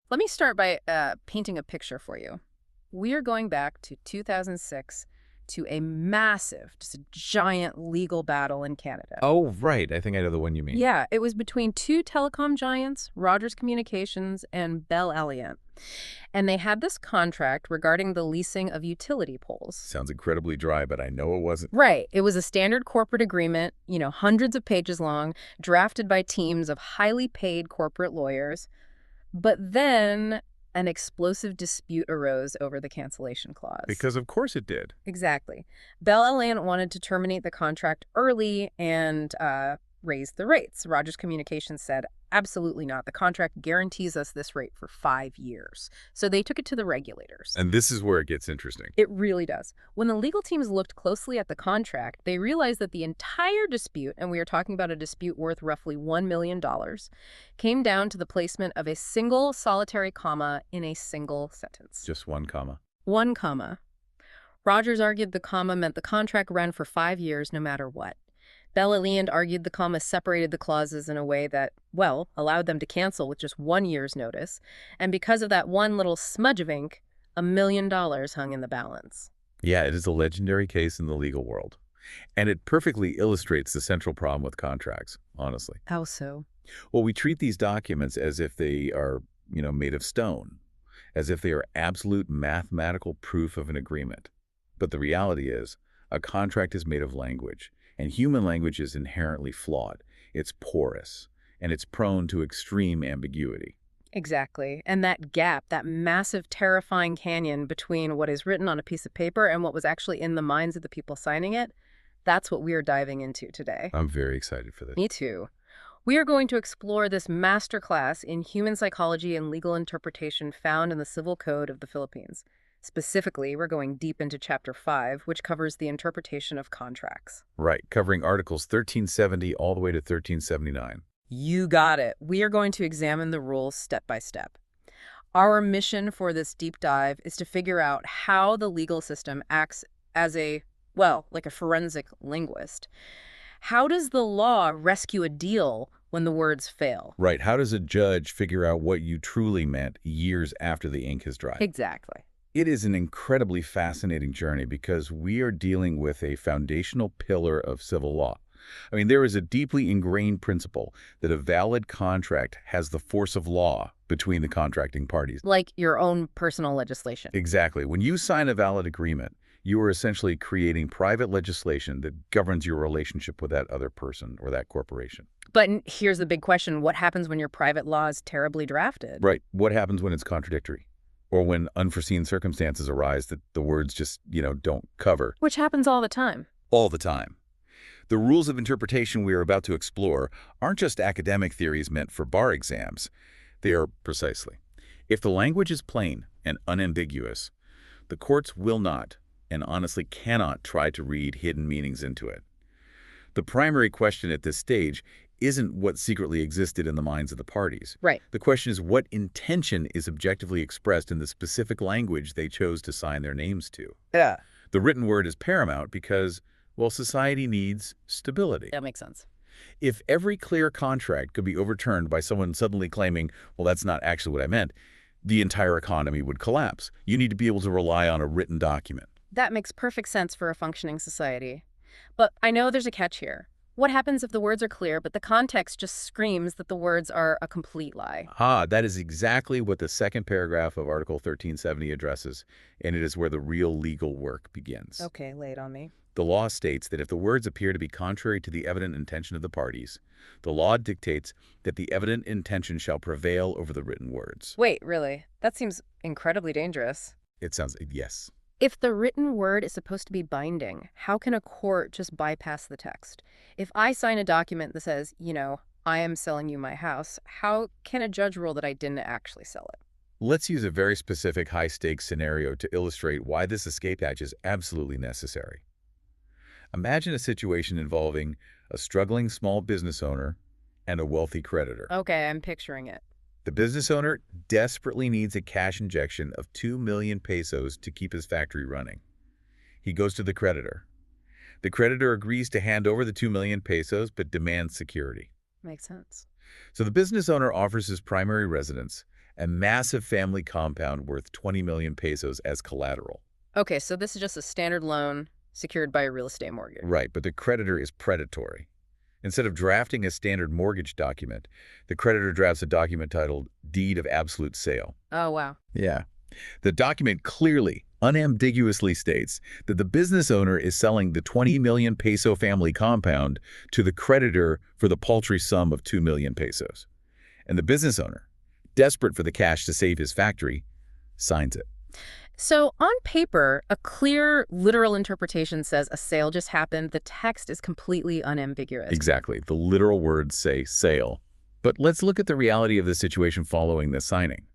Let me start by painting a picture for you. We are going back to 2006 to a massive, just a giant legal battle in Canada. Oh, right. I think I know the one you mean. Yeah, it was between two telecom giants, Rogers Communications and Bell Aliant. And they had this contract regarding the leasing of utility poles. Sounds incredibly dry, but I know it wasn't. Right. It was a standard corporate agreement, hundreds of pages long, drafted by teams of highly paid corporate lawyers. But then an explosive dispute arose over the cancellation clause. Because of course it did. Exactly. Bell Atlantic wanted to terminate the contract early and raise the rates. Rogers Communications said, absolutely not. The contract guarantees us this rate for 5 years. So they took it to the regulators. And this is where it gets interesting. It really does. When the legal teams looked closely at the contract, they realized that the entire dispute, and we are talking about a dispute worth roughly $1 million, came down to the placement of a single solitary comma in a single sentence. Just one comma. One comma. Rogers argued the comma meant the contract ran for 5 years no matter what. Bell Atlantic argued the comma separated the clauses in a way that, well, allowed them to cancel with just 1 year's notice. And because of that one little smudge of ink, $1 million hung in the balance. Yeah, it is a legendary case in the legal world. And it perfectly illustrates the central problem with contracts, honestly. How so? Well, we treat these documents as if they are, made of stone, as if they are absolute mathematical proof of an agreement. But the reality is, a contract is made of language, and human language is inherently flawed. It's porous, and it's prone to extreme ambiguity. Exactly. And that gap, that massive, terrifying canyon between what is written on a piece of paper and what was actually in the minds of the people signing it, that's what we are diving into today. I'm very excited for this. Me too. We are going to explore this masterclass in human psychology and legal interpretation found in the Civil Code of the Philippines. Specifically, we're going deep into Chapter 5, which covers the interpretation of contracts. Right, covering Articles 1370 all the way to 1379. You got it. We are going to examine the rules step by step. Our mission for this deep dive is to figure out how the legal system acts as like a forensic linguist. How does the law rescue a deal when the words fail? Right, how does a judge figure out what you truly meant years after the ink has dried? Exactly. It is an incredibly fascinating journey because we are dealing with a foundational pillar of civil law. I mean, there is a deeply ingrained principle that a valid contract has the force of law between the contracting parties. Like your own personal legislation. Exactly. When you sign a valid agreement, you are essentially creating private legislation that governs your relationship with that other person or that corporation. But here's the big question. What happens when your private law is terribly drafted? Right. What happens when it's contradictory? Or when unforeseen circumstances arise that the words just, don't cover? Which happens all the time. All the time. The rules of interpretation we are about to explore aren't just academic theories meant for bar exams. They are precisely. If the language is plain and unambiguous, the courts will not, and honestly cannot, try to read hidden meanings into it. The primary question at this stage isn't what secretly existed in the minds of the parties. Right. The question is what intention is objectively expressed in the specific language they chose to sign their names to. Yeah. The written word is paramount because, well, society needs stability. That makes sense. If every clear contract could be overturned by someone suddenly claiming, well, that's not actually what I meant, the entire economy would collapse. You need to be able to rely on a written document. That makes perfect sense for a functioning society. But I know there's a catch here. What happens if the words are clear, but the context just screams that the words are a complete lie? That is exactly what the second paragraph of Article 1370 addresses, and it is where the real legal work begins. Okay, lay it on me. The law states that if the words appear to be contrary to the evident intention of the parties, the law dictates that the evident intention shall prevail over the written words. Wait, really? That seems incredibly dangerous. It sounds, yes. If the written word is supposed to be binding, how can a court just bypass the text? If I sign a document that says, I am selling you my house, how can a judge rule that I didn't actually sell it? Let's use a very specific high-stakes scenario to illustrate why this escape hatch is absolutely necessary. Imagine a situation involving a struggling small business owner and a wealthy creditor. Okay, I'm picturing it. The business owner desperately needs a cash injection of 2 million pesos to keep his factory running. He goes to the creditor. The creditor agrees to hand over the 2 million pesos but demands security. Makes sense. So the business owner offers his primary residence a massive family compound worth 20 million pesos as collateral. Okay, so this is just a standard loan secured by a real estate mortgage. Right, but the creditor is predatory. Instead of drafting a standard mortgage document, the creditor drafts a document titled Deed of Absolute Sale. Oh, wow. Yeah. The document clearly, unambiguously states that the business owner is selling the 20 million peso family compound to the creditor for the paltry sum of 2 million pesos. And the business owner, desperate for the cash to save his factory, signs it. So on paper, a clear, literal interpretation says a sale just happened. The text is completely unambiguous. Exactly. The literal words say sale. But let's look at the reality of the situation following the signing.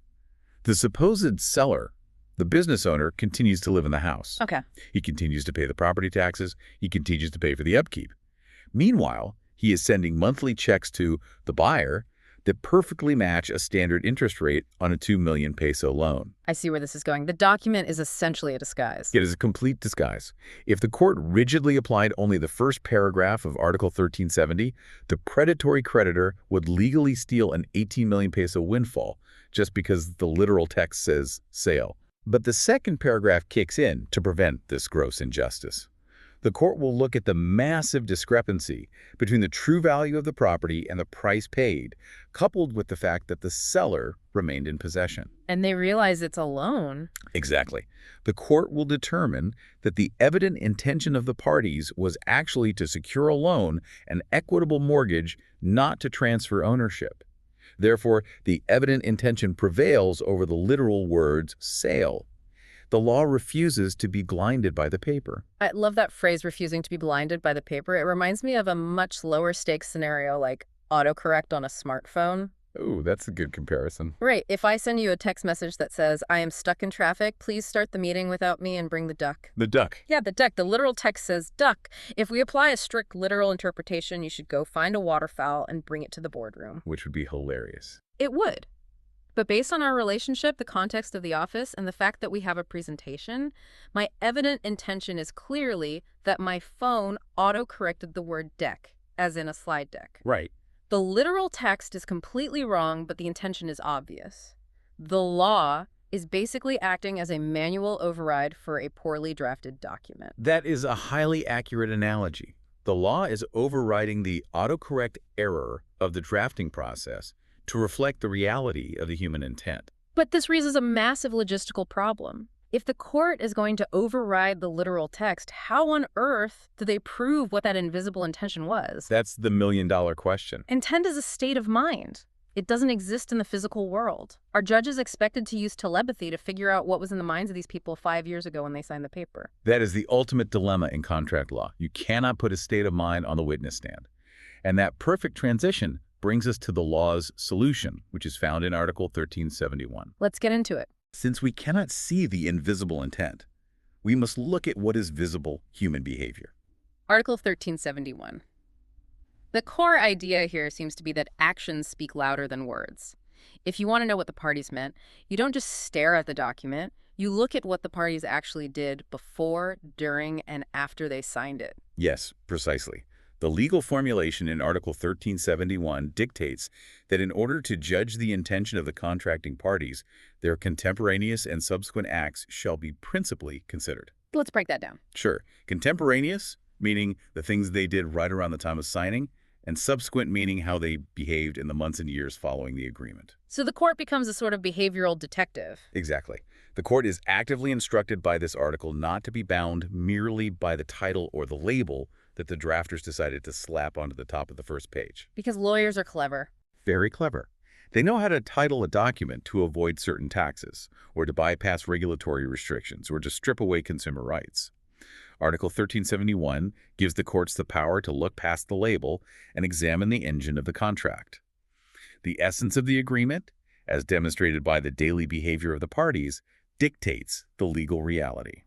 The supposed seller, the business owner, continues to live in the house. Okay. He continues to pay the property taxes. He continues to pay for the upkeep. Meanwhile, he is sending monthly checks to the buyer that perfectly match a standard interest rate on a 2 million peso loan. I see where this is going. The document is essentially a disguise. It is a complete disguise. If the court rigidly applied only the first paragraph of Article 1370, the predatory creditor would legally steal an 18 million peso windfall just because the literal text says sale. But the second paragraph kicks in to prevent this gross injustice. The court will look at the massive discrepancy between the true value of the property and the price paid, coupled with the fact that the seller remained in possession. And they realize it's a loan. Exactly. The court will determine that the evident intention of the parties was actually to secure a loan, an equitable mortgage, not to transfer ownership. Therefore, the evident intention prevails over the literal words sale. The law refuses to be blinded by the paper. I love that phrase, refusing to be blinded by the paper. It reminds me of a much lower stakes scenario like autocorrect on a smartphone. Oh, that's a good comparison. Right. If I send you a text message that says, I am stuck in traffic, please start the meeting without me and bring the duck. The duck. Yeah, the duck. The literal text says duck. If we apply a strict literal interpretation, you should go find a waterfowl and bring it to the boardroom. Which would be hilarious. It would. But based on our relationship, the context of the office, and the fact that we have a presentation, my evident intention is clearly that my phone auto-corrected the word deck, as in a slide deck. Right. The literal text is completely wrong, but the intention is obvious. The law is basically acting as a manual override for a poorly drafted document. That is a highly accurate analogy. The law is overriding the autocorrect error of the drafting process to reflect the reality of the human intent. But this raises a massive logistical problem. If the court is going to override the literal text, how on earth do they prove what that invisible intention was? That's the million-dollar question. Intent is a state of mind. It doesn't exist in the physical world. Are judges expected to use telepathy to figure out what was in the minds of these people 5 years ago when they signed the paper? That is the ultimate dilemma in contract law. You cannot put a state of mind on the witness stand. And that perfect transition brings us to the law's solution, which is found in Article 1371. Let's get into it. Since we cannot see the invisible intent, we must look at what is visible human behavior. Article 1371. The core idea here seems to be that actions speak louder than words. If you want to know what the parties meant, you don't just stare at the document. You look at what the parties actually did before, during, and after they signed it. Yes, precisely. The legal formulation in Article 1371 dictates that in order to judge the intention of the contracting parties, their contemporaneous and subsequent acts shall be principally considered. Let's break that down. Sure. Contemporaneous, meaning the things they did right around the time of signing, and subsequent, meaning how they behaved in the months and years following the agreement. So the court becomes a sort of behavioral detective. Exactly. The court is actively instructed by this article not to be bound merely by the title or the label that the drafters decided to slap onto the top of the first page. Because lawyers are clever. Very clever. They know how to title a document to avoid certain taxes, or to bypass regulatory restrictions, or to strip away consumer rights. Article 1371 gives the courts the power to look past the label and examine the engine of the contract. The essence of the agreement, as demonstrated by the daily behavior of the parties, dictates the legal reality.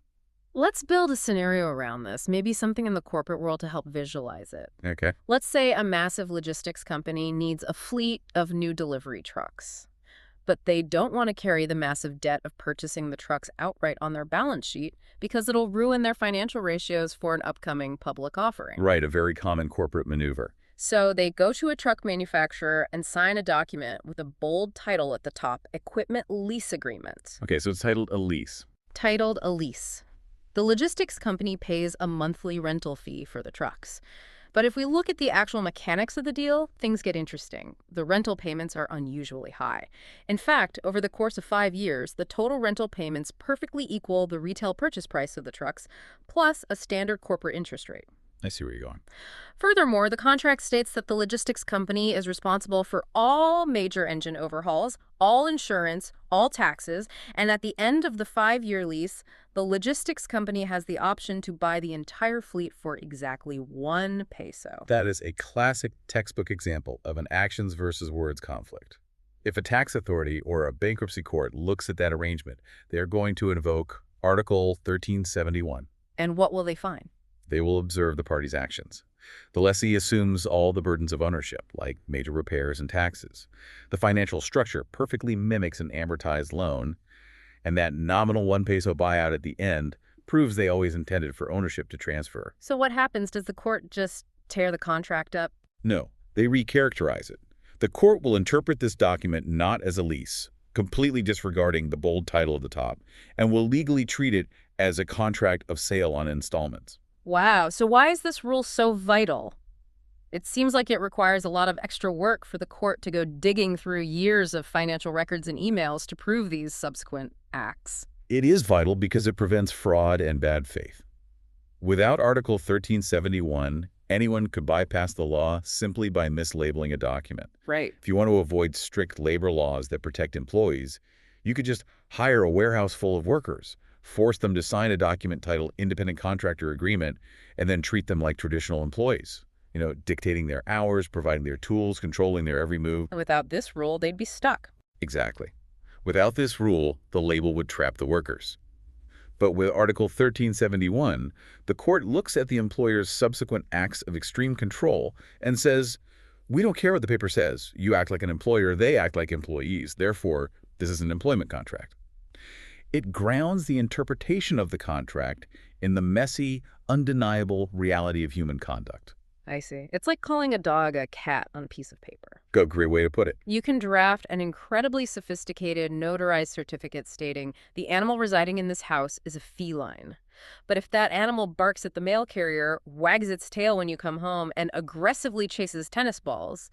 Let's build a scenario around this, maybe something in the corporate world to help visualize it. Okay. Let's say a massive logistics company needs a fleet of new delivery trucks, but they don't want to carry the massive debt of purchasing the trucks outright on their balance sheet because it'll ruin their financial ratios for an upcoming public offering. Right, a very common corporate maneuver. So they go to a truck manufacturer and sign a document with a bold title at the top, Equipment Lease Agreement. Okay, so it's titled a lease. Titled a lease. The logistics company pays a monthly rental fee for the trucks. But if we look at the actual mechanics of the deal, things get interesting. The rental payments are unusually high. In fact, over the course of 5 years, the total rental payments perfectly equal the retail purchase price of the trucks, plus a standard corporate interest rate. I see where you're going. Furthermore, the contract states that the logistics company is responsible for all major engine overhauls, all insurance, all taxes, and at the end of the 5-year lease, the logistics company has the option to buy the entire fleet for exactly 1 peso. That is a classic textbook example of an actions versus words conflict. If a tax authority or a bankruptcy court looks at that arrangement, they are going to invoke Article 1371. And what will they find? They will observe the parties' actions. The lessee assumes all the burdens of ownership, like major repairs and taxes. The financial structure perfectly mimics an amortized loan, and that nominal 1 peso buyout at the end proves they always intended for ownership to transfer. So what happens? Does the court just tear the contract up? No, they recharacterize it. The court will interpret this document not as a lease, completely disregarding the bold title at the top, and will legally treat it as a contract of sale on installments. Wow, so why is this rule so vital? It seems like it requires a lot of extra work for the court to go digging through years of financial records and emails to prove these subsequent acts. It is vital because it prevents fraud and bad faith. Without Article 1371, anyone could bypass the law simply by mislabeling a document. Right. If you want to avoid strict labor laws that protect employees, you could just hire a warehouse full of workers, force them to sign a document titled Independent Contractor Agreement, and then treat them like traditional employees. Dictating their hours, providing their tools, controlling their every move. Without this rule, they'd be stuck. Exactly. Without this rule, the label would trap the workers. But with Article 1371, the court looks at the employer's subsequent acts of extreme control and says, we don't care what the paper says. You act like an employer, they act like employees. Therefore, this is an employment contract. It grounds the interpretation of the contract in the messy, undeniable reality of human conduct. I see. It's like calling a dog a cat on a piece of paper. Great way to put it. You can draft an incredibly sophisticated notarized certificate stating the animal residing in this house is a feline. But if that animal barks at the mail carrier, wags its tail when you come home, and aggressively chases tennis balls,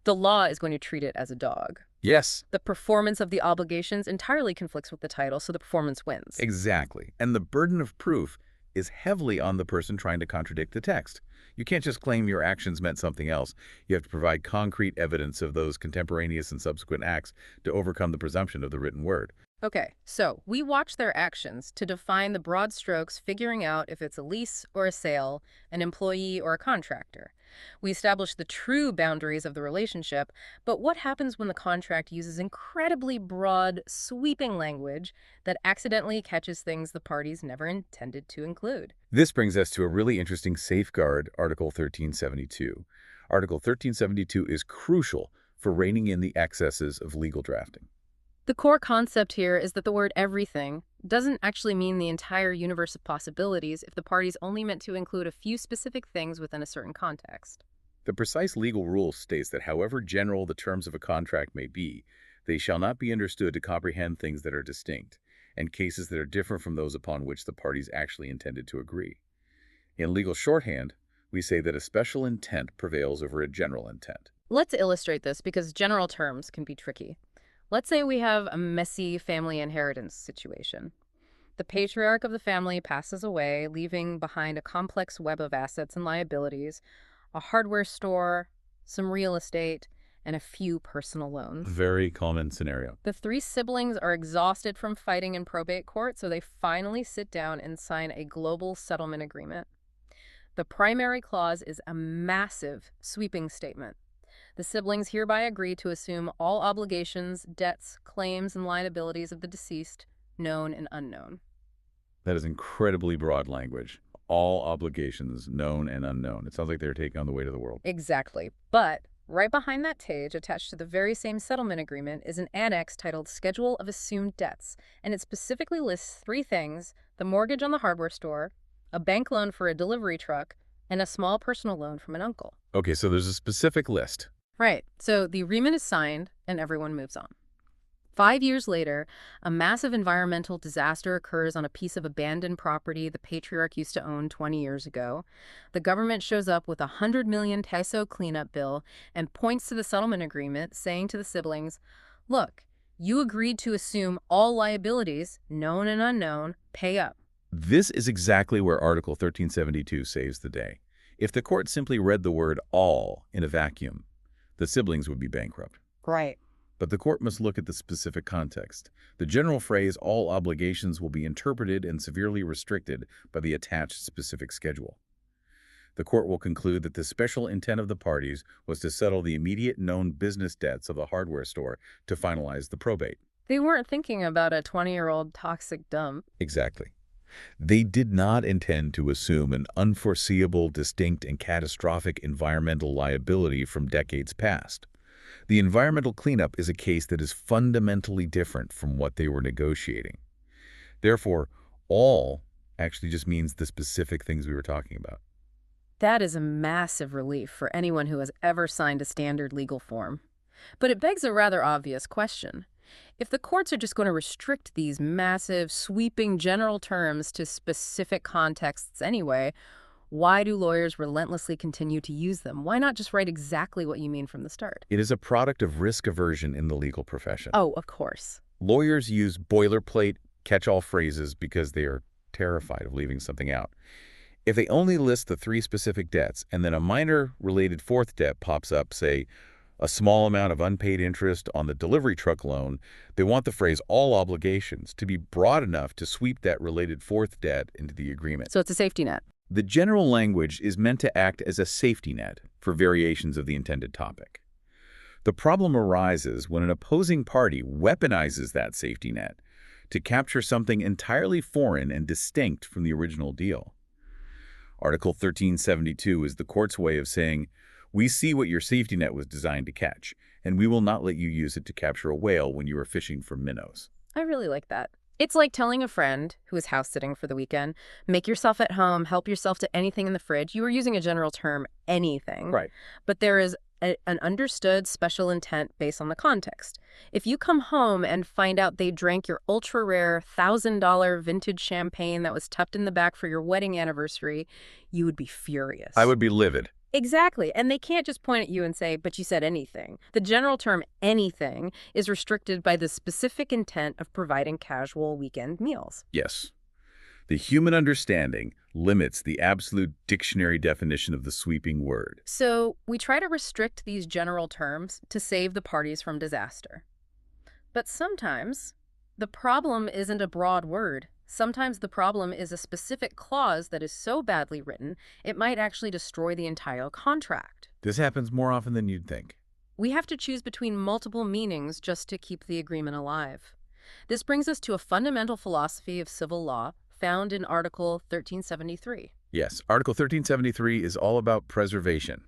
the law is going to treat it as a dog. Yes. The performance of the obligations entirely conflicts with the title, so the performance wins. Exactly. And the burden of proof is heavily on the person trying to contradict the text. You can't just claim your actions meant something else. You have to provide concrete evidence of those contemporaneous and subsequent acts to overcome the presumption of the written word. Okay, so we watch their actions to define the broad strokes, figuring out if it's a lease or a sale, an employee or a contractor. We establish the true boundaries of the relationship, but what happens when the contract uses incredibly broad, sweeping language that accidentally catches things the parties never intended to include? This brings us to a really interesting safeguard, Article 1372. Article 1372 is crucial for reining in the excesses of legal drafting. The core concept here is that the word everything doesn't actually mean the entire universe of possibilities if the parties only meant to include a few specific things within a certain context. The precise legal rule states that however general the terms of a contract may be, they shall not be understood to comprehend things that are distinct, and cases that are different from those upon which the parties actually intended to agree. In legal shorthand, we say that a special intent prevails over a general intent. Let's illustrate this because general terms can be tricky. Let's say we have a messy family inheritance situation. The patriarch of the family passes away, leaving behind a complex web of assets and liabilities, a hardware store, some real estate, and a few personal loans. Very common scenario. The 3 siblings are exhausted from fighting in probate court, so they finally sit down and sign a global settlement agreement. The primary clause is a massive, sweeping statement. The siblings hereby agree to assume all obligations, debts, claims, and liabilities of the deceased, known and unknown. That is incredibly broad language. All obligations, known and unknown. It sounds like they're taking on the weight of the world. Exactly. But right behind that page, attached to the very same settlement agreement, is an annex titled Schedule of Assumed Debts, and it specifically lists 3 things: the mortgage on the hardware store, a bank loan for a delivery truck, and a small personal loan from an uncle. Okay, so there's a specific list. Right. So the agreement is signed and everyone moves on. 5 years later, a massive environmental disaster occurs on a piece of abandoned property the patriarch used to own 20 years ago. The government shows up with a 100 million peso cleanup bill and points to the settlement agreement, saying to the siblings, look, you agreed to assume all liabilities, known and unknown, pay up. This is exactly where Article 1372 saves the day. If the court simply read the word all in a vacuum, the siblings would be bankrupt. Right. But the court must look at the specific context. The general phrase, all obligations will be interpreted and severely restricted by the attached specific schedule. The court will conclude that the special intent of the parties was to settle the immediate known business debts of the hardware store to finalize the probate. They weren't thinking about a 20-year-old toxic dump. Exactly. They did not intend to assume an unforeseeable, distinct, and catastrophic environmental liability from decades past. The environmental cleanup is a case that is fundamentally different from what they were negotiating. Therefore, all actually just means the specific things we were talking about. That is a massive relief for anyone who has ever signed a standard legal form. But it begs a rather obvious question. If the courts are just going to restrict these massive, sweeping general terms to specific contexts anyway, why do lawyers relentlessly continue to use them? Why not just write exactly what you mean from the start? It is a product of risk aversion in the legal profession. Oh, of course. Lawyers use boilerplate, catch-all phrases because they are terrified of leaving something out. If they only list the 3 specific debts and then a minor related 4th debt pops up, say, a small amount of unpaid interest on the delivery truck loan, they want the phrase all obligations to be broad enough to sweep that related 4th debt into the agreement. So it's a safety net. The general language is meant to act as a safety net for variations of the intended topic. The problem arises when an opposing party weaponizes that safety net to capture something entirely foreign and distinct from the original deal. Article 1372 is the court's way of saying, we see what your safety net was designed to catch, and we will not let you use it to capture a whale when you are fishing for minnows. I really like that. It's like telling a friend who is house sitting for the weekend, make yourself at home, help yourself to anything in the fridge. You are using a general term, anything. Right. But there is an understood special intent based on the context. If you come home and find out they drank your ultra-rare $1,000 vintage champagne that was tucked in the back for your wedding anniversary, you would be furious. I would be livid. Exactly. And they can't just point at you and say, but you said anything. The general term anything is restricted by the specific intent of providing casual weekend meals. Yes. The human understanding limits the absolute dictionary definition of the sweeping word. So we try to restrict these general terms to save the parties from disaster. But sometimes the problem isn't a broad word. Sometimes the problem is a specific clause that is so badly written, it might actually destroy the entire contract. This happens more often than you'd think. We have to choose between multiple meanings just to keep the agreement alive. This brings us to a fundamental philosophy of civil law found in Article 1373. Yes, Article 1373 is all about preservation.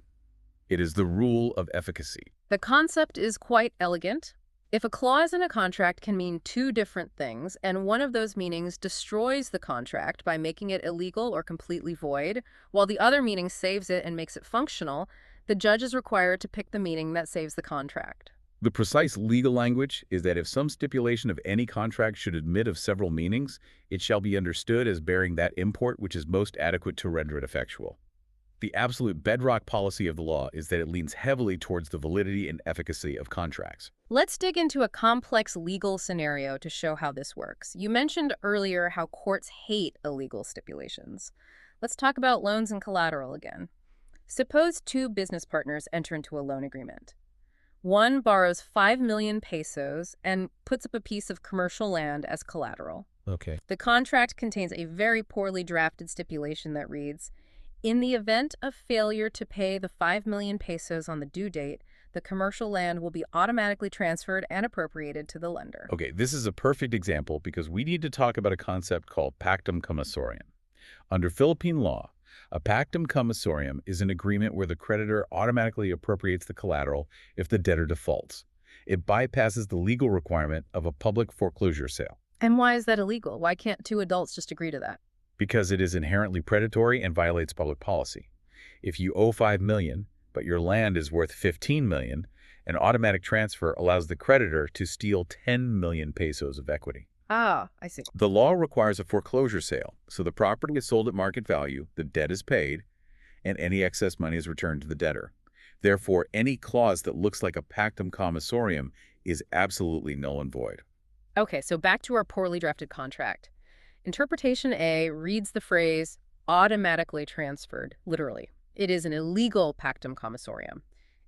It is the rule of efficacy. The concept is quite elegant. If a clause in a contract can mean 2 different things, and one of those meanings destroys the contract by making it illegal or completely void, while the other meaning saves it and makes it functional, the judge is required to pick the meaning that saves the contract. The precise legal language is that if some stipulation of any contract should admit of several meanings, it shall be understood as bearing that import which is most adequate to render it effectual. The absolute bedrock policy of the law is that it leans heavily towards the validity and efficacy of contracts. Let's dig into a complex legal scenario to show how this works. You mentioned earlier how courts hate illegal stipulations. Let's talk about loans and collateral again. Suppose 2 business partners enter into a loan agreement. One borrows 5 million pesos and puts up a piece of commercial land as collateral. Okay. The contract contains a very poorly drafted stipulation that reads, in the event of failure to pay the 5 million pesos on the due date, the commercial land will be automatically transferred and appropriated to the lender. Okay, this is a perfect example because we need to talk about a concept called pactum commissorium. Under Philippine law, a pactum commissorium is an agreement where the creditor automatically appropriates the collateral if the debtor defaults. It bypasses the legal requirement of a public foreclosure sale. And why is that illegal? Why can't 2 adults just agree to that? Because it is inherently predatory and violates public policy. If you owe $5 million, but your land is worth $15 million, an automatic transfer allows the creditor to steal 10 million pesos of equity. Ah, I see. The law requires a foreclosure sale, so the property is sold at market value, the debt is paid, and any excess money is returned to the debtor. Therefore, any clause that looks like a pactum commissorium is absolutely null and void. Okay, so back to our poorly drafted contract. Interpretation A reads the phrase automatically transferred, literally. It is an illegal pactum commissorium.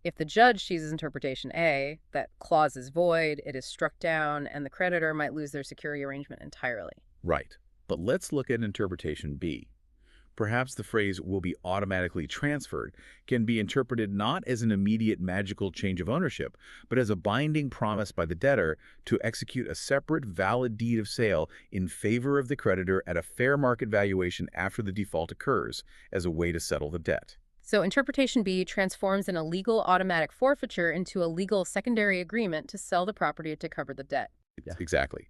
If the judge sees Interpretation A, that clause is void, it is struck down, and the creditor might lose their security arrangement entirely. Right. But let's look at interpretation B. Perhaps the phrase will be automatically transferred can be interpreted not as an immediate magical change of ownership, but as a binding promise by the debtor to execute a separate valid deed of sale in favor of the creditor at a fair market valuation after the default occurs as a way to settle the debt. So Interpretation B transforms an illegal automatic forfeiture into a legal secondary agreement to sell the property to cover the debt. Yeah. Exactly.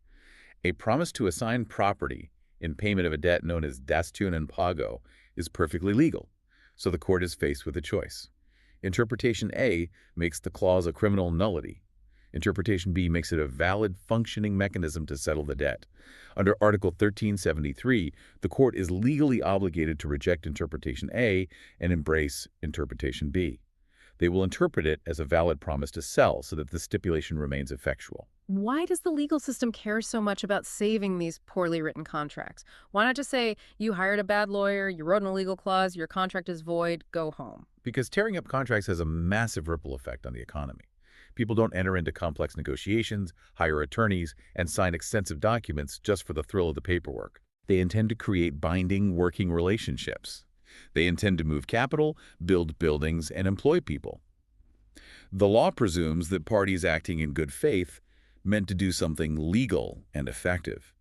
A promise to assign property in payment of a debt known as dastyun and pago is perfectly legal, so the court is faced with a choice. Interpretation A makes the clause a criminal nullity. Interpretation B makes it a valid functioning mechanism to settle the debt. Under Article 1373, the court is legally obligated to reject Interpretation A and embrace Interpretation B. They will interpret it as a valid promise to sell so that the stipulation remains effectual. Why does the legal system care so much about saving these poorly written contracts? Why not just say, you hired a bad lawyer, you wrote an illegal clause, your contract is void, go home? Because tearing up contracts has a massive ripple effect on the economy. People don't enter into complex negotiations, hire attorneys, and sign extensive documents just for the thrill of the paperwork. They intend to create binding, working relationships. They intend to move capital, build buildings, and employ people. The law presumes that parties acting in good faith meant to do something legal and effective.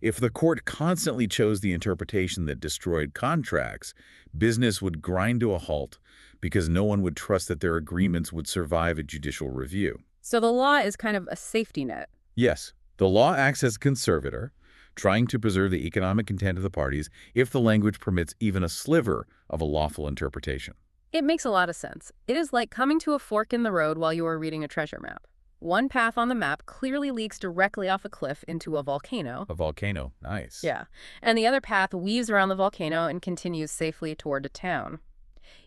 If the court constantly chose the interpretation that destroyed contracts, business would grind to a halt because no one would trust that their agreements would survive a judicial review. So the law is kind of a safety net. Yes, the law acts as a conservator, trying to preserve the economic intent of the parties if the language permits even a sliver of a lawful interpretation. It makes a lot of sense. It is like coming to a fork in the road while you are reading a treasure map. One path on the map clearly leads directly off a cliff into a volcano. A volcano, nice. Yeah. And the other path weaves around the volcano and continues safely toward a town.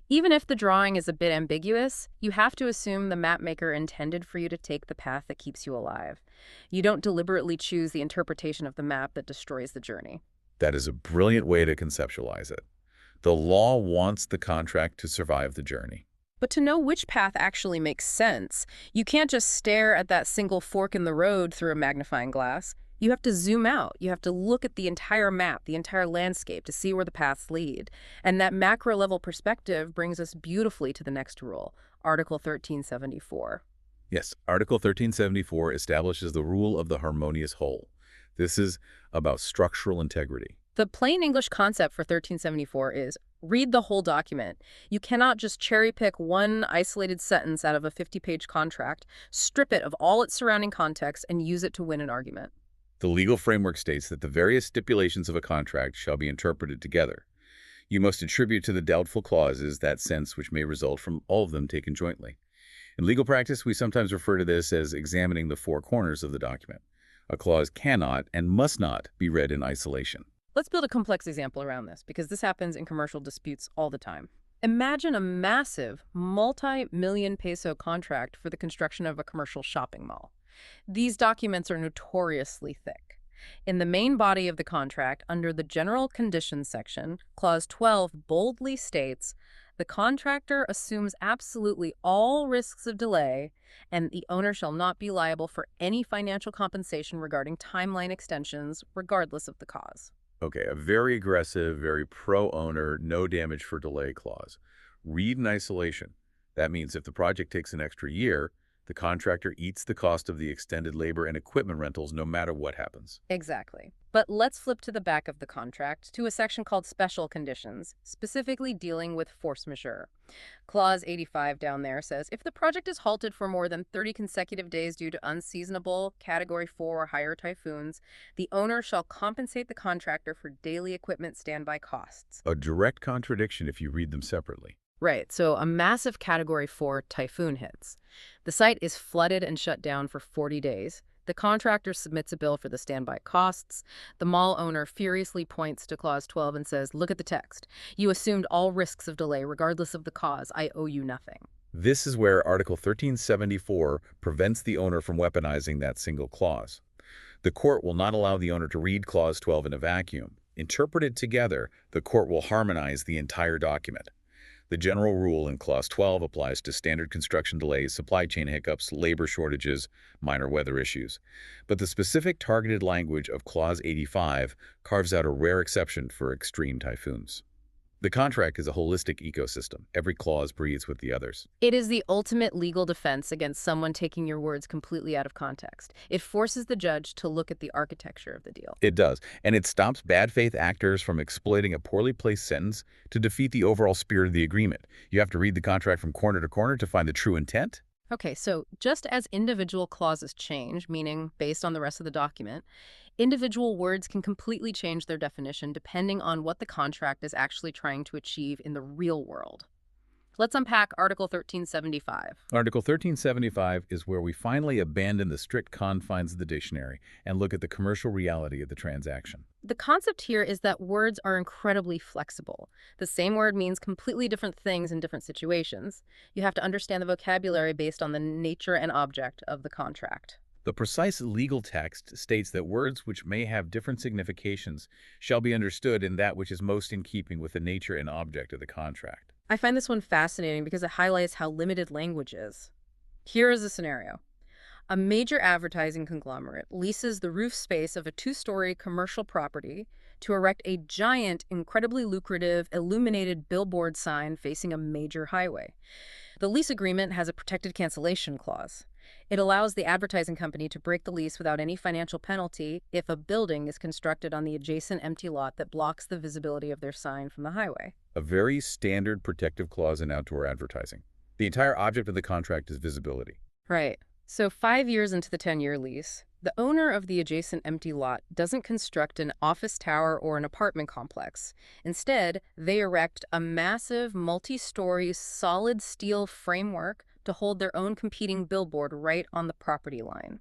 Even if the drawing is a bit ambiguous, you have to assume the map maker intended for you to take the path that keeps you alive. You don't deliberately choose the interpretation of the map that destroys the journey. That is a brilliant way to conceptualize it. The law wants the contract to survive the journey. But to know which path actually makes sense, you can't just stare at that single fork in the road through a magnifying glass. You have to zoom out. You have to look at the entire map, the entire landscape, to see where the paths lead. And that macro-level perspective brings us beautifully to the next rule, Article 1374. Yes, Article 1374 establishes the rule of the harmonious whole. This is about structural integrity. The plain English concept for 1374 is read the whole document. You cannot just cherry-pick one isolated sentence out of a 50-page contract, strip it of all its surrounding context, and use it to win an argument. The legal framework states that the various stipulations of a contract shall be interpreted together. You must attribute to the doubtful clauses that sense which may result from all of them taken jointly. In legal practice, we sometimes refer to this as examining the four corners of the document. A clause cannot and must not be read in isolation. Let's build a complex example around this, because this happens in commercial disputes all the time. Imagine a massive, multi-million peso contract for the construction of a commercial shopping mall. These documents are notoriously thick. In the main body of the contract, under the General Conditions section, Clause 12 boldly states, the contractor assumes absolutely all risks of delay, and the owner shall not be liable for any financial compensation regarding timeline extensions, regardless of the cause. Okay, a very aggressive, very pro-owner, no damage for delay clause. Read in isolation. That means if the project takes an extra year, the contractor eats the cost of the extended labor and equipment rentals no matter what happens. Exactly. But let's flip to the back of the contract to a section called Special Conditions, specifically dealing with force majeure. Clause 85 down there says, if the project is halted for more than 30 consecutive days due to unseasonable Category 4 or higher typhoons, the owner shall compensate the contractor for daily equipment standby costs. A direct contradiction if you read them separately. Right, so a massive Category 4 typhoon hits. The site is flooded and shut down for 40 days. The contractor submits a bill for the standby costs. The mall owner furiously points to Clause 12 and says, "Look at the text. You assumed all risks of delay regardless of the cause. I owe you nothing." This is where Article 1374 prevents the owner from weaponizing that single clause. The court will not allow the owner to read Clause 12 in a vacuum. Interpreted together, the court will harmonize the entire document. The general rule in Clause 12 applies to standard construction delays, supply chain hiccups, labor shortages, minor weather issues. But the specific targeted language of Clause 85 carves out a rare exception for extreme typhoons. The contract is a holistic ecosystem. Every clause breathes with the others. It is the ultimate legal defense against someone taking your words completely out of context. It forces the judge to look at the architecture of the deal. It does, and it stops bad faith actors from exploiting a poorly placed sentence to defeat the overall spirit of the agreement. You have to read the contract from corner to corner to find the true intent. Okay, so just as individual clauses change, meaning based on the rest of the document, individual words can completely change their definition depending on what the contract is actually trying to achieve in the real world. Let's unpack Article 1375. Article 1375 is where we finally abandon the strict confines of the dictionary and look at the commercial reality of the transaction. The concept here is that words are incredibly flexible. The same word means completely different things in different situations. You have to understand the vocabulary based on the nature and object of the contract. The precise legal text states that words which may have different significations shall be understood in that which is most in keeping with the nature and object of the contract. I find this one fascinating because it highlights how limited language is. Here is a scenario. A major advertising conglomerate leases the roof space of a two-story commercial property to erect a giant, incredibly lucrative, illuminated billboard sign facing a major highway. The lease agreement has a protected cancellation clause. It allows the advertising company to break the lease without any financial penalty if a building is constructed on the adjacent empty lot that blocks the visibility of their sign from the highway. A very standard protective clause in outdoor advertising. The entire object of the contract is visibility. Right. So 5 years into the 10-year lease, the owner of the adjacent empty lot doesn't construct an office tower or an apartment complex. Instead, they erect a massive, multi-story, solid steel framework to hold their own competing billboard right on the property line.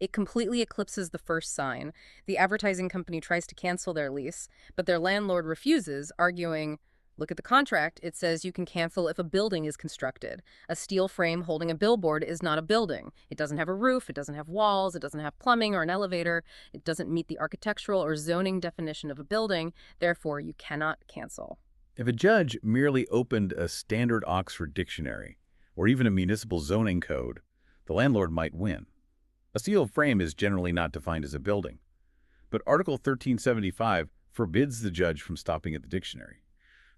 It completely eclipses the first sign. The advertising company tries to cancel their lease, but their landlord refuses, arguing, "Look at the contract. It says you can cancel if a building is constructed. A steel frame holding a billboard is not a building. It doesn't have a roof, it doesn't have walls, it doesn't have plumbing or an elevator. It doesn't meet the architectural or zoning definition of a building. Therefore, you cannot cancel." If a judge merely opened a standard Oxford dictionary, or even a municipal zoning code, the landlord might win. A steel frame is generally not defined as a building. But Article 1375 forbids the judge from stopping at the dictionary.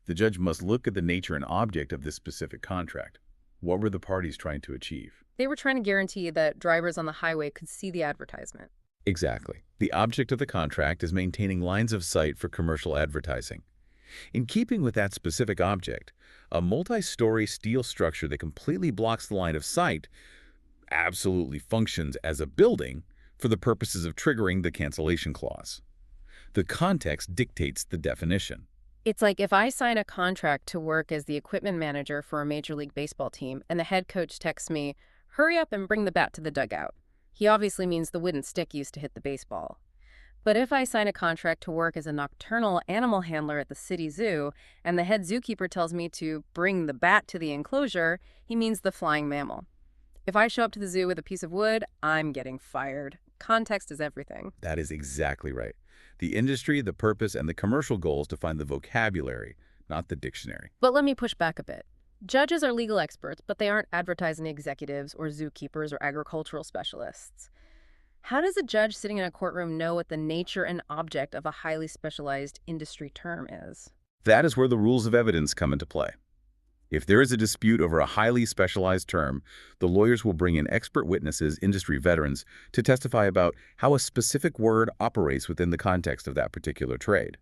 The judge must look at the nature and object of this specific contract. What were the parties trying to achieve? They were trying to guarantee that drivers on the highway could see the advertisement. Exactly. The object of the contract is maintaining lines of sight for commercial advertising. In keeping with that specific object, a multi-story steel structure that completely blocks the line of sight absolutely functions as a building for the purposes of triggering the cancellation clause. The context dictates the definition. It's like if I sign a contract to work as the equipment manager for a Major League Baseball team and the head coach texts me, "Hurry up and bring the bat to the dugout." He obviously means the wooden stick used to hit the baseball. But if I sign a contract to work as a nocturnal animal handler at the city zoo and the head zookeeper tells me to bring the bat to the enclosure, he means the flying mammal. If I show up to the zoo with a piece of wood, I'm getting fired. Context is everything. That is exactly right. The industry, the purpose, and the commercial goals define the vocabulary, not the dictionary. But let me push back a bit. Judges are legal experts, but they aren't advertising executives or zookeepers or agricultural specialists. How does a judge sitting in a courtroom know what the nature and object of a highly specialized industry term is? That is where the rules of evidence come into play. If there is a dispute over a highly specialized term, the lawyers will bring in expert witnesses, industry veterans, to testify about how a specific word operates within the context of that particular trade.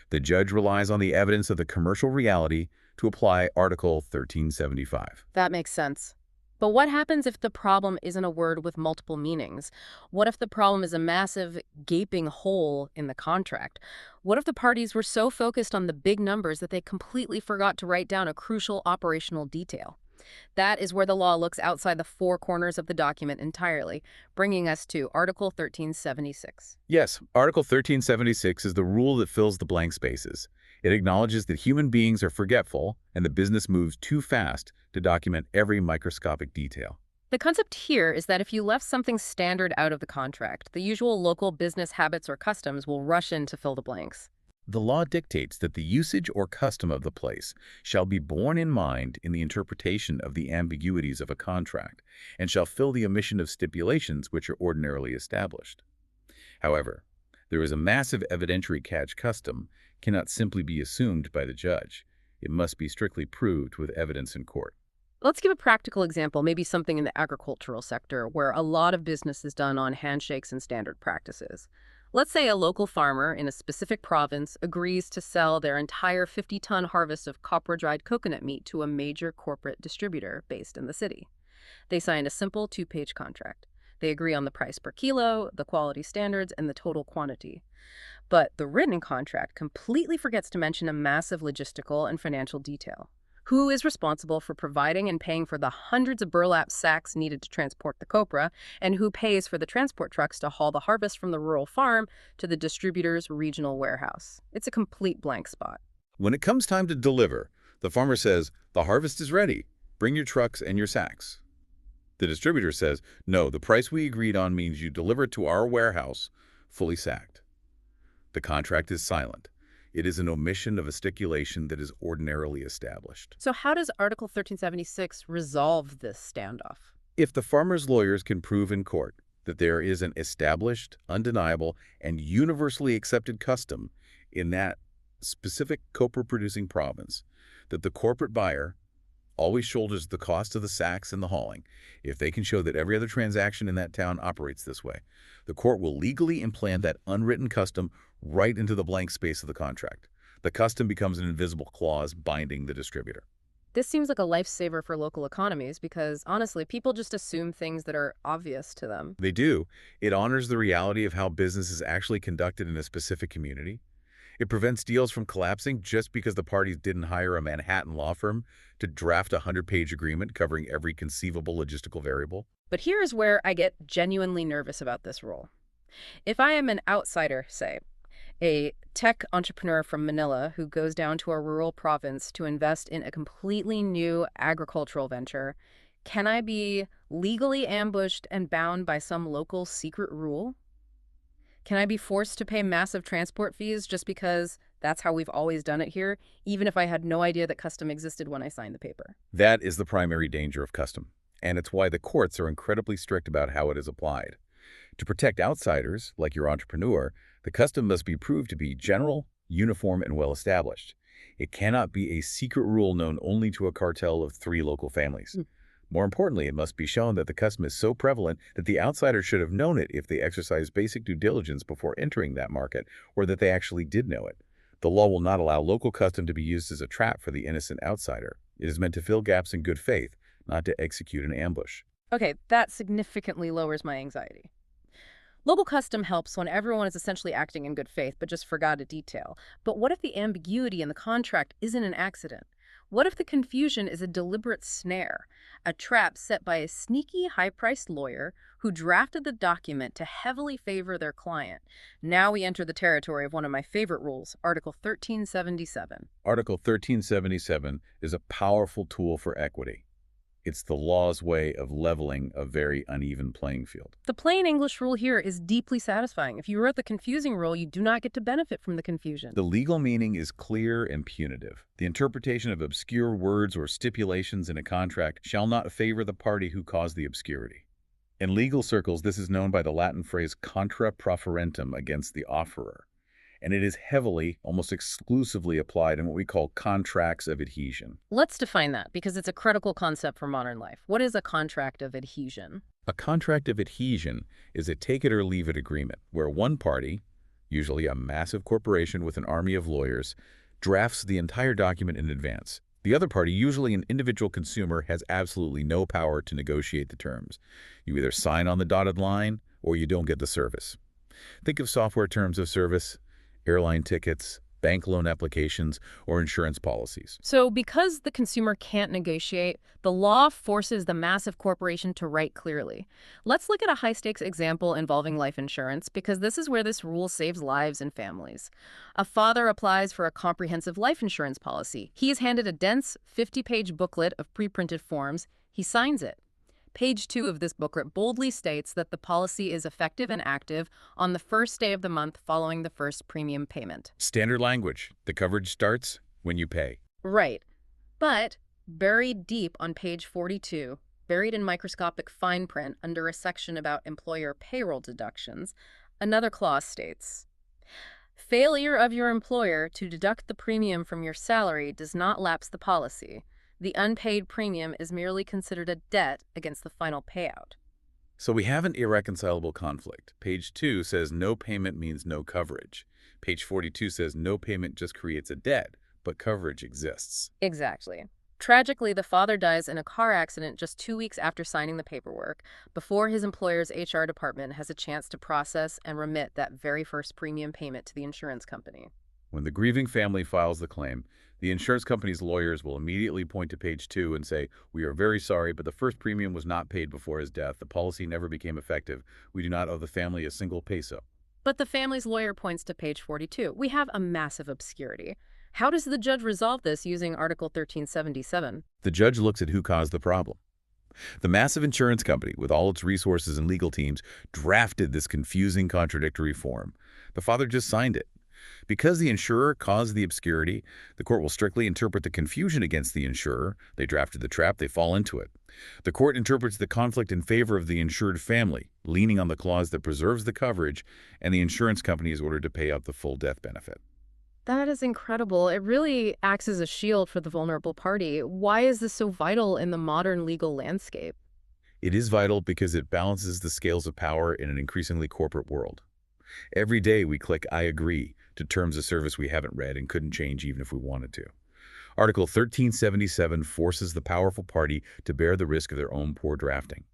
The judge relies on the evidence of the commercial reality to apply Article 1375. That makes sense. But what happens if the problem isn't a word with multiple meanings? What if the problem is a massive, gaping hole in the contract? What if the parties were so focused on the big numbers that they completely forgot to write down a crucial operational detail? That is where the law looks outside the four corners of the document entirely, bringing us to Article 1376. Yes, Article 1376 is the rule that fills the blank spaces. It acknowledges that human beings are forgetful and the business moves too fast to document every microscopic detail. The concept here is that if you left something standard out of the contract, the usual local business habits or customs will rush in to fill the blanks. The law dictates that the usage or custom of the place shall be borne in mind in the interpretation of the ambiguities of a contract, and shall fill the omission of stipulations which are ordinarily established. However, there is a massive evidentiary catch. Custom cannot simply be assumed by the judge. It must be strictly proved with evidence in court. Let's give a practical example, maybe something in the agricultural sector where a lot of business is done on handshakes and standard practices. Let's say a local farmer in a specific province agrees to sell their entire 50-ton harvest of copra-dried coconut meat to a major corporate distributor based in the city. They sign a simple two-page contract. They agree on the price per kilo, the quality standards, and the total quantity. But the written contract completely forgets to mention a massive logistical and financial detail. Who is responsible for providing and paying for the hundreds of burlap sacks needed to transport the copra, and who pays for the transport trucks to haul the harvest from the rural farm to the distributor's regional warehouse? It's a complete blank spot. When it comes time to deliver, the farmer says, "The harvest is ready. Bring your trucks and your sacks." The distributor says, "No, the price we agreed on means you deliver it to our warehouse fully sacked." The contract is silent. It is an omission of a stipulation that is ordinarily established. So how does Article 1376 resolve this standoff? If the farmer's lawyers can prove in court that there is an established, undeniable, and universally accepted custom in that specific copra-producing province, that the corporate buyer always shoulders the cost of the sacks and the hauling, if they can show that every other transaction in that town operates this way, the court will legally implant that unwritten custom right into the blank space of the contract. The custom becomes an invisible clause binding the distributor. This seems like a lifesaver for local economies because, honestly, people just assume things that are obvious to them. They do. It honors the reality of how business is actually conducted in a specific community. It prevents deals from collapsing just because the parties didn't hire a Manhattan law firm to draft a 100-page agreement covering every conceivable logistical variable. But here is where I get genuinely nervous about this rule. If I am an outsider, say, a tech entrepreneur from Manila who goes down to a rural province to invest in a completely new agricultural venture, can I be legally ambushed and bound by some local secret rule? Can I be forced to pay massive transport fees just because that's how we've always done it here, even if I had no idea that custom existed when I signed the paper? That is the primary danger of custom, and it's why the courts are incredibly strict about how it is applied. To protect outsiders, like your entrepreneur, the custom must be proved to be general, uniform, and well-established. It cannot be a secret rule known only to a cartel of 3 local families. More importantly, it must be shown that the custom is so prevalent that the outsider should have known it if they exercised basic due diligence before entering that market, or that they actually did know it. The law will not allow local custom to be used as a trap for the innocent outsider. It is meant to fill gaps in good faith, not to execute an ambush. Okay, that significantly lowers my anxiety. Local custom helps when everyone is essentially acting in good faith but just forgot a detail. But what if the ambiguity in the contract isn't an accident? What if the confusion is a deliberate snare, a trap set by a sneaky, high-priced lawyer who drafted the document to heavily favor their client? Now we enter the territory of one of my favorite rules, Article 1377. Article 1377 is a powerful tool for equity. It's the law's way of leveling a very uneven playing field. The plain English rule here is deeply satisfying. If you wrote the confusing rule, you do not get to benefit from the confusion. The legal meaning is clear and punitive. The interpretation of obscure words or stipulations in a contract shall not favor the party who caused the obscurity. In legal circles, this is known by the Latin phrase contra proferentum, against the offerer, and it is heavily, almost exclusively applied in what we call contracts of adhesion. Let's define that, because it's a critical concept for modern life. What is a contract of adhesion? A contract of adhesion is a take-it-or-leave-it agreement where one party, usually a massive corporation with an army of lawyers, drafts the entire document in advance. The other party, usually an individual consumer, has absolutely no power to negotiate the terms. You either sign on the dotted line or you don't get the service. Think of software terms of service, airline tickets, bank loan applications, or insurance policies. So because the consumer can't negotiate, the law forces the massive corporation to write clearly. Let's look at a high-stakes example involving life insurance, because this is where this rule saves lives and families. A father applies for a comprehensive life insurance policy. He is handed a dense 50-page booklet of pre-printed forms. He signs it. Page 2 of this booklet boldly states that the policy is effective and active on the first day of the month following the first premium payment. Standard language. The coverage starts when you pay. Right. But buried deep on page 42, buried in microscopic fine print under a section about employer payroll deductions, another clause states, failure of your employer to deduct the premium from your salary does not lapse the policy. The unpaid premium is merely considered a debt against the final payout. So we have an irreconcilable conflict. Page 2 says no payment means no coverage. Page 42 says no payment just creates a debt, but coverage exists. Exactly. Tragically, the father dies in a car accident just 2 weeks after signing the paperwork, before his employer's HR department has a chance to process and remit that very first premium payment to the insurance company. When the grieving family files the claim, the insurance company's lawyers will immediately point to page 2 and say, "We are very sorry, but the first premium was not paid before his death. The policy never became effective. We do not owe the family a single peso." But the family's lawyer points to page 42. We have a massive obscurity. How does the judge resolve this using Article 1377? The judge looks at who caused the problem. The massive insurance company, with all its resources and legal teams, drafted this confusing, contradictory form. The father just signed it. Because the insurer caused the obscurity, the court will strictly interpret the confusion against the insurer. They drafted the trap, they fall into it. The court interprets the conflict in favor of the insured family, leaning on the clause that preserves the coverage, and the insurance company is ordered to pay out the full death benefit. That is incredible. It really acts as a shield for the vulnerable party. Why is this so vital in the modern legal landscape? It is vital because it balances the scales of power in an increasingly corporate world. Every day we click "I agree" to terms of service we haven't read and couldn't change even if we wanted to. Article 1377 forces the powerful party to bear the risk of their own poor drafting.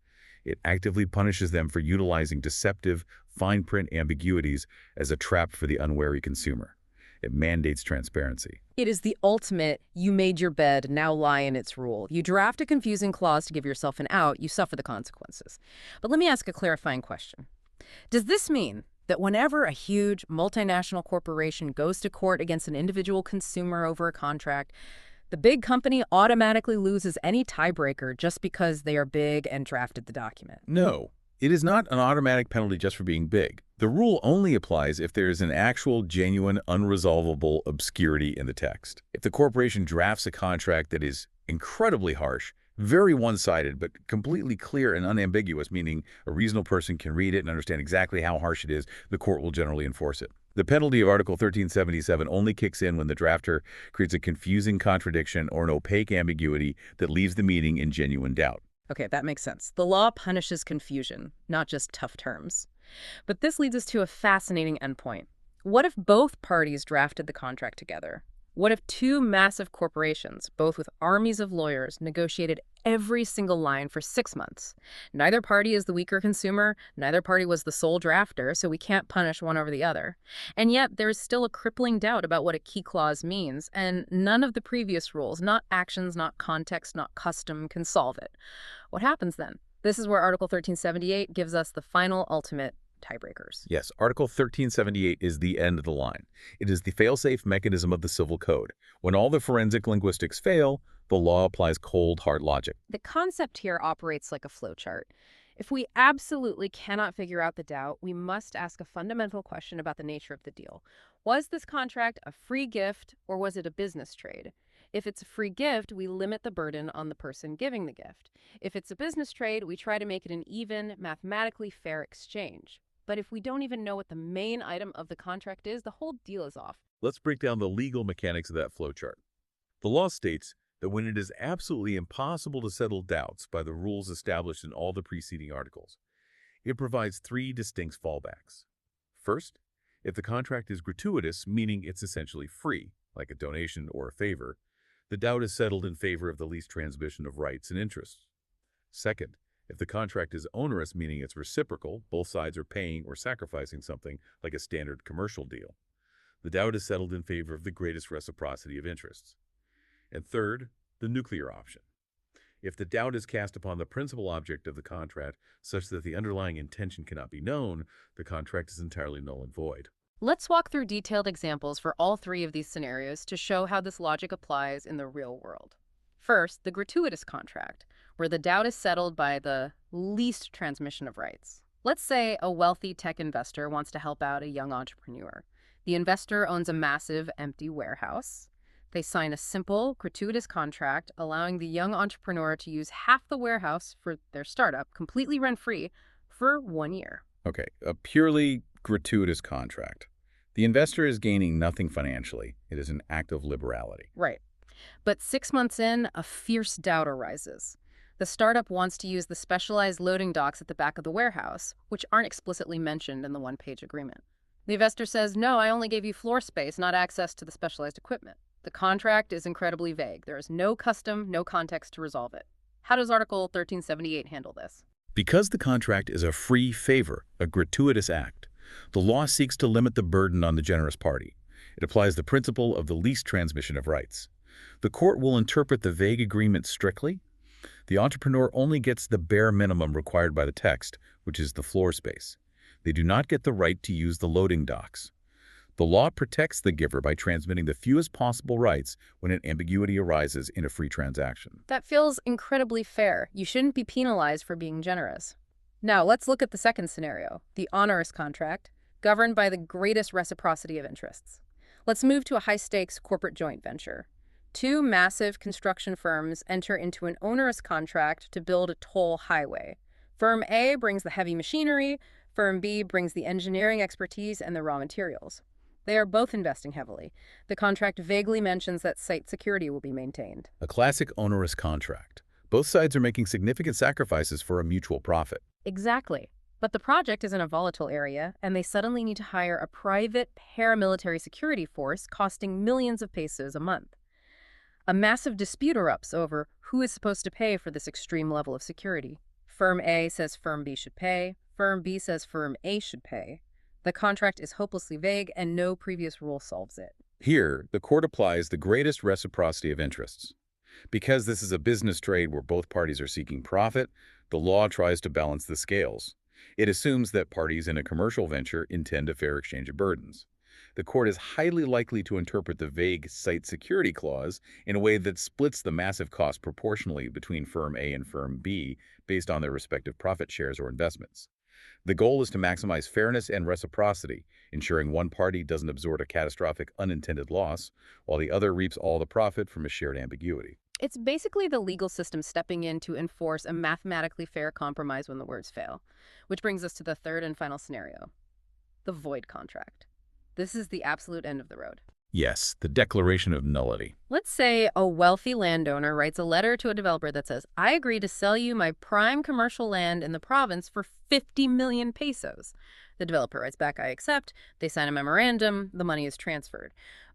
It actively punishes them for utilizing deceptive, fine print ambiguities as a trap for the unwary consumer. It mandates transparency. It is the ultimate, you made your bed, now lie in its rule. You draft a confusing clause to give yourself an out, you suffer the consequences. But let me ask a clarifying question. Does this mean that whenever a huge multinational corporation goes to court against an individual consumer over a contract, the big company automatically loses any tiebreaker just because they are big and drafted the document? No, it is not an automatic penalty just for being big. The rule only applies if there is an actual, genuine, unresolvable obscurity in the text. If the corporation drafts a contract that is incredibly harsh, very one-sided, but completely clear and unambiguous, meaning a reasonable person can read it and understand exactly how harsh it is, the court will generally enforce it. The penalty of Article 1377 only kicks in when the drafter creates a confusing contradiction or an opaque ambiguity that leaves the meaning in genuine doubt. Okay, that makes sense. The law punishes confusion, not just tough terms. But this leads us to a fascinating endpoint. What if both parties drafted the contract together? What if two massive corporations, both with armies of lawyers, negotiated every single line for 6 months? Neither party is the weaker consumer, neither party was the sole drafter, so we can't punish one over the other. And yet, there is still a crippling doubt about what a key clause means, and none of the previous rules, not actions, not context, not custom, can solve it. What happens then? This is where Article 1378 gives us the final ultimate tiebreakers. Yes, Article 1378 is the end of the line. It is the fail-safe mechanism of the Civil Code. When all the forensic linguistics fail, the law applies cold, hard logic. The concept here operates like a flowchart. If we absolutely cannot figure out the doubt, we must ask a fundamental question about the nature of the deal. Was this contract a free gift or was it a business trade? If it's a free gift, we limit the burden on the person giving the gift. If it's a business trade, we try to make it an even, mathematically fair exchange. But if we don't even know what the main item of the contract is, the whole deal is off. Let's break down the legal mechanics of that flowchart. The law states that when it is absolutely impossible to settle doubts by the rules established in all the preceding articles, it provides 3 distinct fallbacks. First, if the contract is gratuitous, meaning it's essentially free, like a donation or a favor, The doubt is settled in favor of the least transmission of rights and interests. Second, if the contract is onerous, meaning it's reciprocal, both sides are paying or sacrificing something like a standard commercial deal, the doubt is settled in favor of the greatest reciprocity of interests. And third, the nuclear option. If the doubt is cast upon the principal object of the contract such that the underlying intention cannot be known, the contract is entirely null and void. Let's walk through detailed examples for all three of these scenarios to show how this logic applies in the real world. First, the gratuitous contract, where the doubt is settled by the least transmission of rights. Let's say a wealthy tech investor wants to help out a young entrepreneur. The investor owns a massive empty warehouse. They sign a simple, gratuitous contract allowing the young entrepreneur to use half the warehouse for their startup completely rent-free for 1 year. Okay, a purely gratuitous contract. The investor is gaining nothing financially. It is an act of liberality. Right. But 6 months in, a fierce doubt arises. The startup wants to use the specialized loading docks at the back of the warehouse, which aren't explicitly mentioned in the one-page agreement. The investor says, no, I only gave you floor space, not access to the specialized equipment. The contract is incredibly vague. There is no custom, no context to resolve it. How does Article 1378 handle this? Because the contract is a free favor, a gratuitous act, the law seeks to limit the burden on the generous party. It applies the principle of the least transmission of rights. The court will interpret the vague agreement strictly. The entrepreneur only gets the bare minimum required by the text, which is the floor space. They do not get the right to use the loading docks. The law protects the giver by transmitting the fewest possible rights when an ambiguity arises in a free transaction. That feels incredibly fair. You shouldn't be penalized for being generous. Now, let's look at the second scenario, the onerous contract, governed by the greatest reciprocity of interests. Let's move to a high-stakes corporate joint venture. Two massive construction firms enter into an onerous contract to build a toll highway. Firm A brings the heavy machinery, Firm B brings the engineering expertise and the raw materials. They are both investing heavily. The contract vaguely mentions that site security will be maintained. A classic onerous contract. Both sides are making significant sacrifices for a mutual profit. Exactly. But the project is in a volatile area, and they suddenly need to hire a private paramilitary security force costing millions of pesos a month. A massive dispute erupts over who is supposed to pay for this extreme level of security. Firm A says Firm B should pay. Firm B says Firm A should pay. The contract is hopelessly vague, and no previous rule solves it. Here, the court applies the greatest reciprocity of interests. Because this is a business trade where both parties are seeking profit, the law tries to balance the scales. It assumes that parties in a commercial venture intend a fair exchange of burdens. The court is highly likely to interpret the vague site security clause in a way that splits the massive cost proportionally between Firm A and Firm B based on their respective profit shares or investments. The goal is to maximize fairness and reciprocity, ensuring one party doesn't absorb a catastrophic unintended loss, while the other reaps all the profit from a shared ambiguity. It's basically the legal system stepping in to enforce a mathematically fair compromise when the words fail. Which brings us to the third and final scenario, the void contract. This is the absolute end of the road. Yes, the declaration of nullity. Let's say a wealthy landowner writes a letter to a developer that says, I agree to sell you my prime commercial land in the province for 50 million pesos. The developer writes back, I accept. They sign a memorandum. The money is transferred.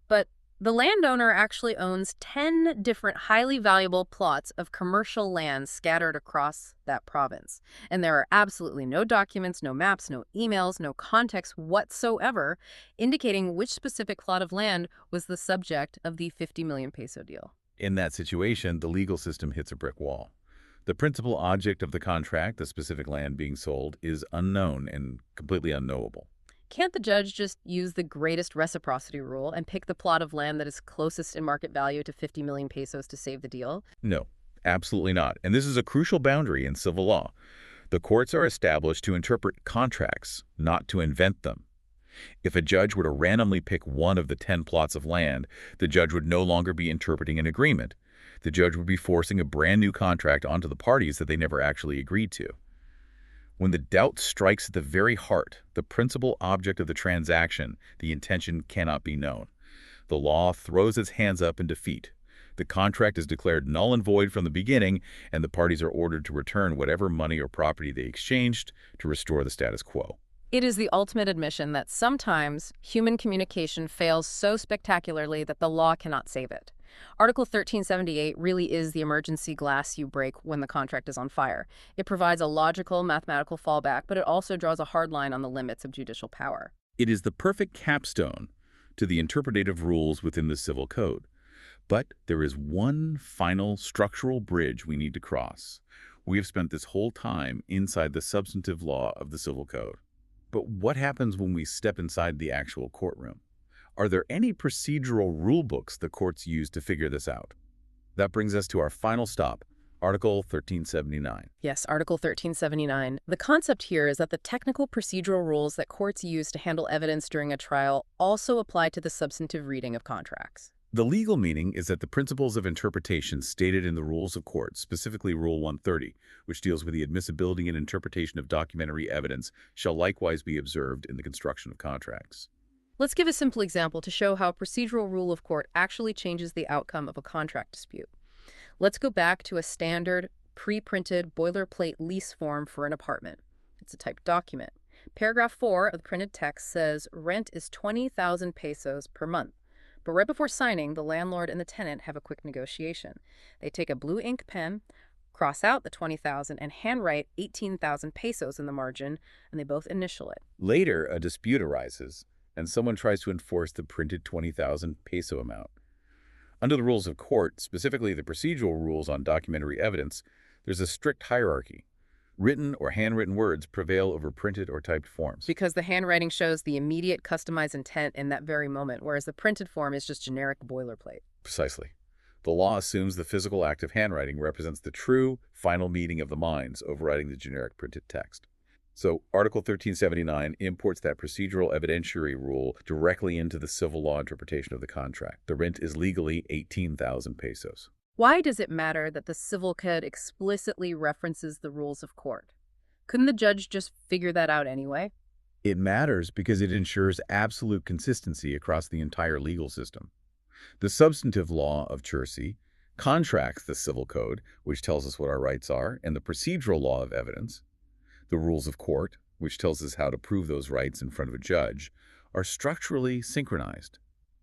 But the landowner actually owns 10 different highly valuable plots of commercial land scattered across that province. And there are absolutely no documents, no maps, no emails, no context whatsoever indicating which specific plot of land was the subject of the 50 million peso deal. In that situation, the legal system hits a brick wall. The principal object of the contract, the specific land being sold, is unknown and completely unknowable. Can't the judge just use the greatest reciprocity rule and pick the plot of land that is closest in market value to 50 million pesos to save the deal? No, absolutely not. And this is a crucial boundary in civil law. The courts are established to interpret contracts, not to invent them. If a judge were to randomly pick one of the 10 plots of land, the judge would no longer be interpreting an agreement. The judge would be forcing a brand new contract onto the parties that they never actually agreed to. When the doubt strikes at the very heart, the principal object of the transaction, the intention cannot be known. The law throws its hands up in defeat. The contract is declared null and void from the beginning, and the parties are ordered to return whatever money or property they exchanged to restore the status quo. It is the ultimate admission that sometimes human communication fails so spectacularly that the law cannot save it. Article 1378 really is the emergency glass you break when the contract is on fire. It provides a logical, mathematical fallback, but it also draws a hard line on the limits of judicial power. It is the perfect capstone to the interpretative rules within the Civil Code. But there is one final structural bridge we need to cross. We have spent this whole time inside the substantive law of the Civil Code. But what happens when we step inside the actual courtroom? Are there any procedural rule books the courts use to figure this out? That brings us to our final stop, Article 1379. Yes, Article 1379. The concept here is that the technical procedural rules that courts use to handle evidence during a trial also apply to the substantive reading of contracts. The legal meaning is that the principles of interpretation stated in the Rules of Court, specifically Rule 130, which deals with the admissibility and interpretation of documentary evidence, shall likewise be observed in the construction of contracts. Let's give a simple example to show how a procedural rule of court actually changes the outcome of a contract dispute. Let's go back to a standard, pre-printed boilerplate lease form for an apartment. It's a typed document. Paragraph 4 of the printed text says rent is 20,000 pesos per month. But right before signing, the landlord and the tenant have a quick negotiation. They take a blue ink pen, cross out the 20,000, and handwrite 18,000 pesos in the margin, and they both initial it. Later, a dispute arises, and someone tries to enforce the printed 20,000 peso amount. Under the rules of court, specifically the procedural rules on documentary evidence, there's a strict hierarchy. Written or handwritten words prevail over printed or typed forms. Because the handwriting shows the immediate customized intent in that very moment, whereas the printed form is just generic boilerplate. Precisely. The law assumes the physical act of handwriting represents the true, final meaning of the minds, overriding the generic printed text. So Article 1379 imports that procedural evidentiary rule directly into the civil law interpretation of the contract. The rent is legally 18,000 pesos. Why does it matter that the Civil Code explicitly references the rules of court? Couldn't the judge just figure that out anyway? It matters because it ensures absolute consistency across the entire legal system. The substantive law of Chursi contracts the Civil Code, which tells us what our rights are, and the procedural law of evidence, the rules of court, which tells us how to prove those rights in front of a judge, are structurally synchronized.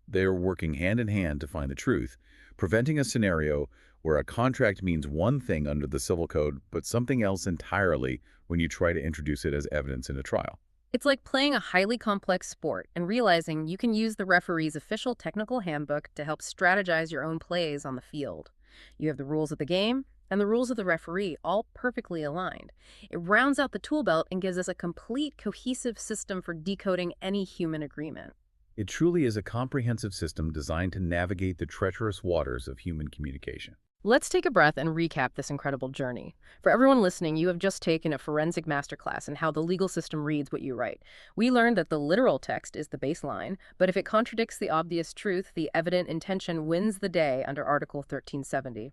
They are working hand in hand to find the truth, preventing a scenario where a contract means one thing under the Civil Code but something else entirely when you try to introduce it as evidence in a trial. It's like playing a highly complex sport and realizing you can use the referee's official technical handbook to help strategize your own plays on the field. You have the rules of the game and the rules of the referee all perfectly aligned. It rounds out the tool belt and gives us a complete, cohesive system for decoding any human agreement. It truly is a comprehensive system designed to navigate the treacherous waters of human communication. Let's take a breath and recap this incredible journey. For everyone listening, you have just taken a forensic masterclass in how the legal system reads what you write. We learned that the literal text is the baseline, but if it contradicts the obvious truth, the evident intention wins the day under Article 1370.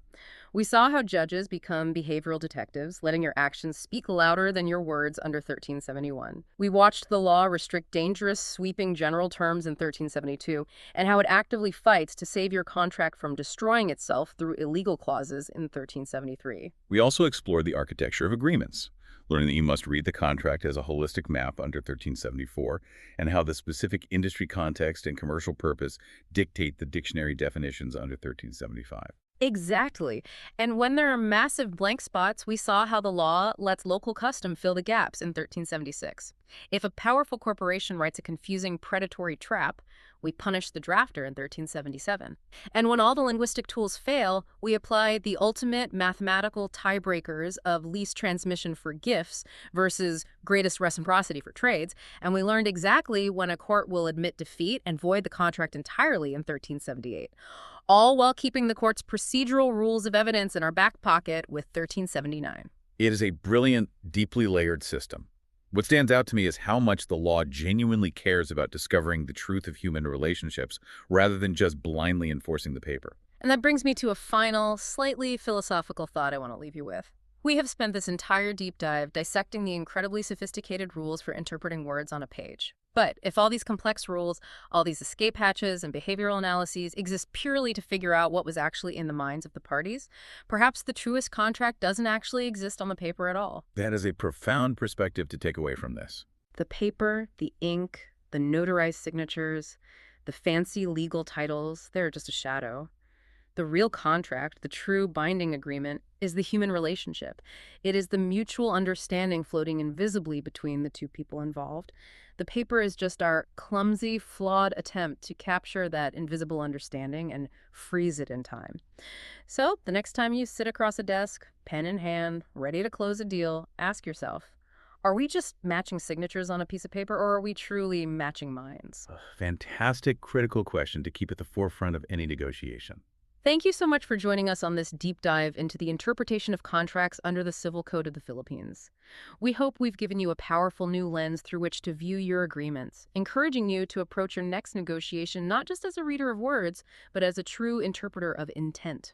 We saw how judges become behavioral detectives, letting your actions speak louder than your words under 1371. We watched the law restrict dangerous, sweeping general terms in 1372, and how it actively fights to save your contract from destroying itself through illegal clauses in 1373. We also explored the architecture of agreements, learning that you must read the contract as a holistic map under 1374, and how the specific industry context and commercial purpose dictate the dictionary definitions under 1375. Exactly. And when there are massive blank spots, we saw how the law lets local custom fill the gaps in 1376. If a powerful corporation writes a confusing predatory trap, we punish the drafter in 1377. And when all the linguistic tools fail, we apply the ultimate mathematical tiebreakers of least transmission for gifts versus greatest reciprocity for trades, and we learned exactly when a court will admit defeat and void the contract entirely in 1378. All while keeping the court's procedural rules of evidence in our back pocket with 1379. It is a brilliant, deeply layered system. What stands out to me is how much the law genuinely cares about discovering the truth of human relationships rather than just blindly enforcing the paper. And that brings me to a final, slightly philosophical thought I want to leave you with. We have spent this entire deep dive dissecting the incredibly sophisticated rules for interpreting words on a page. But if all these complex rules, all these escape hatches and behavioral analyses exist purely to figure out what was actually in the minds of the parties, perhaps the truest contract doesn't actually exist on the paper at all. That is a profound perspective to take away from this. The paper, the ink, the notarized signatures, the fancy legal titles, they're just a shadow. The real contract, the true binding agreement, is the human relationship. It is the mutual understanding floating invisibly between the two people involved. The paper is just our clumsy, flawed attempt to capture that invisible understanding and freeze it in time. So, the next time you sit across a desk, pen in hand, ready to close a deal, ask yourself, are we just matching signatures on a piece of paper, or are we truly matching minds? Fantastic critical question to keep at the forefront of any negotiation. Thank you so much for joining us on this deep dive into the interpretation of contracts under the Civil Code of the Philippines. We hope we've given you a powerful new lens through which to view your agreements, encouraging you to approach your next negotiation not just as a reader of words, but as a true interpreter of intent.